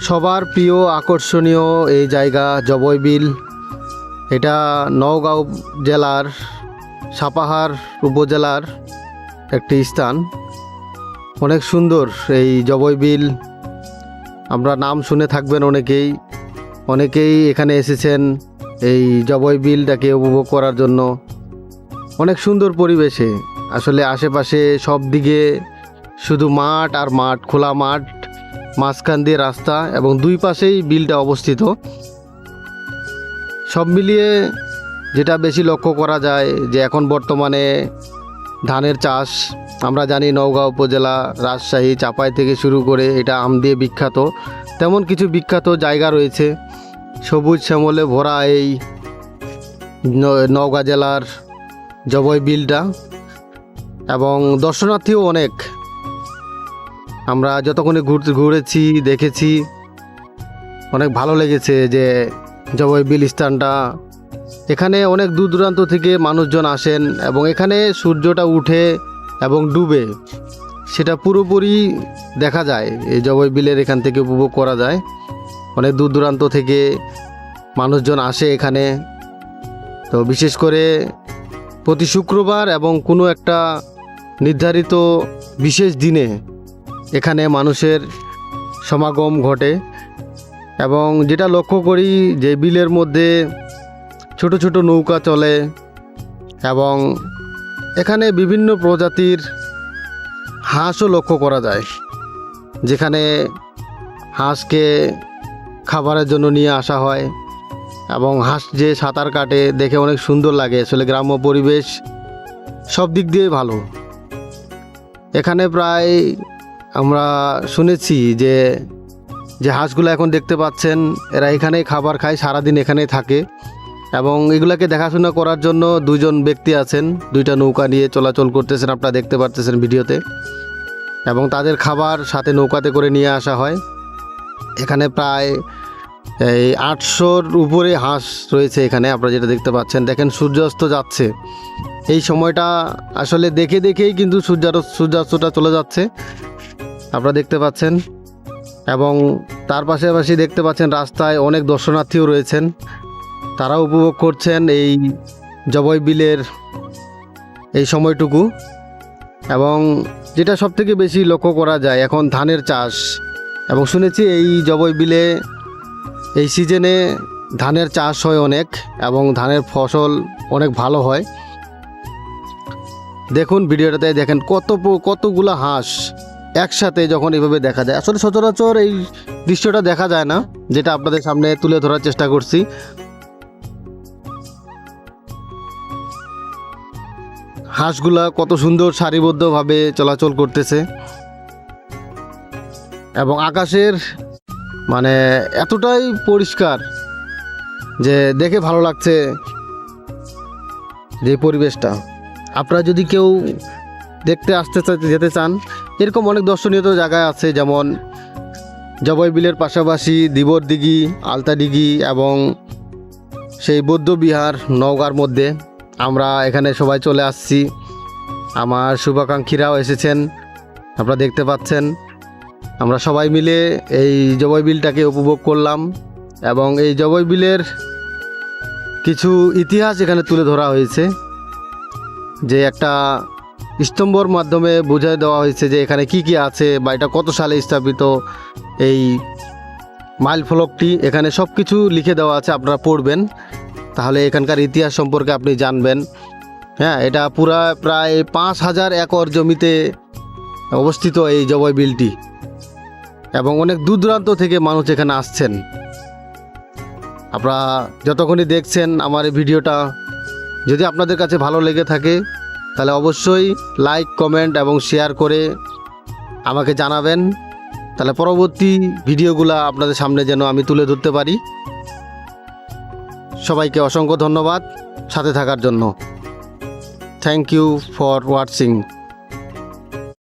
সবার প্রিয় আকর্ষণীয় এই জায়গা জবই বিল। এটা নওগাঁ জেলার সাপাহার উপজেলার একটি স্থান। অনেক সুন্দর এই জবই বিল। আমরা নাম শুনে থাকবেন অনেকেই এখানে এসেছেন এই জবই বিলটাকে উপভোগ করার জন্য। অনেক সুন্দর পরিবেশে, আসলে আশেপাশে সব দিকে শুধু মাঠ আর মাঠ, খোলা মাঠ, মাঝখান দিয়ে রাস্তা এবং দুই পাশেই বিলটা অবস্থিত। সব মিলিয়ে যেটা বেশি লক্ষ্য করা যায় যে এখন বর্তমানে ধানের চাষ। আমরা জানি নওগাঁ উপজেলা, রাজশাহী, চাপাই থেকে শুরু করে এটা আম দিয়ে বিখ্যাত। তেমন কিছু বিখ্যাত জায়গা রয়েছে সবুজ শ্যামলে ভরা এই নওগাঁ জেলার জবই বিলটা, এবং দর্শনার্থীও অনেক। আমরা যতক্ষণে ঘুরেছি দেখেছি, অনেক ভালো লেগেছে যে জবই বিল স্থানটা। এখানে অনেক দূর দূরান্ত থেকে মানুষজন আসেন এবং এখানে সূর্যটা উঠে এবং ডুবে সেটা পুরোপুরি দেখা যায়। এই জবই বিলের এখান থেকে উপভোগ করা যায়। অনেক দূর দূরান্ত থেকে মানুষজন আসে এখানে। তো বিশেষ করে প্রতি শুক্রবার এবং কোনো একটা নির্ধারিত বিশেষ দিনে এখানে মানুষের সমাগম ঘটে। এবং যেটা লক্ষ্য করি যে বিলের মধ্যে ছোট ছোট নৌকা চলে এবং এখানে বিভিন্ন প্রজাতির হাঁসও লক্ষ্য করা যায়, যেখানে হাঁসকে খাবারের জন্য নিয়ে আসা হয় এবং হাঁস যে সাঁতার কাটে দেখে অনেক সুন্দর লাগে। আসলে গ্রাম্য পরিবেশ সব দিক দিয়ে ভালো। এখানে প্রায় আমরা শুনেছি যে হাঁসগুলো এখন দেখতে পাচ্ছেন এরা এখানেই খাবার খায়, সারাদিন এখানেই থাকে এবং এগুলাকে দেখাশোনা করার জন্য দুজন ব্যক্তি আছেন, দুইটা নৌকা নিয়ে চলাচল করতেছেন, আপনারা দেখতে পারতেছেন ভিডিওতে। এবং তাদের খাবার সাথে নৌকাতে করে নিয়ে আসা হয়। এখানে প্রায় এই 800-র উপরে হাঁস রয়েছে এখানে, আপনারা যেটা দেখতে পাচ্ছেন। দেখেন সূর্যাস্ত যাচ্ছে, এই সময়টা আসলে দেখেই কিন্তু সূর্যাস্তটা চলে যাচ্ছে, আপনারা দেখতে পাচ্ছেন। এবং তার পাশাপাশি দেখতে পাচ্ছেন রাস্তায় অনেক দর্শনার্থীও রয়েছেন, তারা উপভোগ করছেন এই জবই বিলের এই সময়টুকু। এবং যেটা সবথেকে বেশি লক্ষ্য করা যায় এখন ধানের চাষ, এবং শুনেছি এই জবই বিলে এই সিজনে ধানের চাষ হয় অনেক এবং ধানের ফসল অনেক ভালো হয়। দেখুন ভিডিওটাতে দেখেন কতগুলো হাঁস একসাথে যখন এভাবে দেখা যায়। আসলে সচরাচর এই দৃশ্যটা দেখা যায় না, যেটা আপনাদের সামনে তুলে ধরার চেষ্টা করছি। হাঁসগুলা কত সুন্দর সারিবদ্ধভাবে চলাচল করতেছে এবং আকাশের মানে এতটাই পরিষ্কার যে দেখে ভালো লাগছে যে পরিবেশটা। আপনারা যদি কেউ দেখতে যেতে চান, এরকম অনেক দর্শনীয় জায়গা আছে, যেমন জবই বিলের পাশাপাশি দিবর দিঘি, আলতা দিঘি এবং সেই বৌদ্ধ বিহার নওগাঁর মধ্যে। আমরা এখানে সবাই চলে আসছি, আমার শুভাকাঙ্ক্ষীরাও এসেছেন, আপনারা দেখতে পাচ্ছেন। আমরা সবাই মিলে এই জবই বিলটাকে উপভোগ করলাম এবং এই জবই বিলের কিছু ইতিহাস এখানে তুলে ধরা হয়েছে, যে একটা স্তম্ভর মাধ্যমে বুঝিয়ে দেওয়া হয়েছে যে এখানে কি আছে বা এটা কত সালে স্থাপিত। এই মাইল ফলকটি এখানে সব কিছু লিখে দেওয়া আছে, আপনারা পড়বেন তাহলে এখানকার ইতিহাস সম্পর্কে আপনি জানবেন। হ্যাঁ, এটা পুরা প্রায় 5000 একর জমিতে অবস্থিত এই জবই বিলটি, এবং অনেক দূর দূরান্ত থেকে মানুষ এখানে আসছেন। আপনারা যতক্ষণই দেখছেন আমার এই ভিডিওটা, যদি আপনাদের কাছে ভালো লেগে থাকে তাহলে অবশ্যই লাইক, কমেন্ট এবং শেয়ার করে আমাকে জানাবেন, তাহলে পরবর্তী ভিডিওগুলো আপনাদের সামনে যেন আমি তুলে ধরতে পারি। সবাইকে অসংখ্য ধন্যবাদ সাথে থাকার জন্য। Thank you for watching.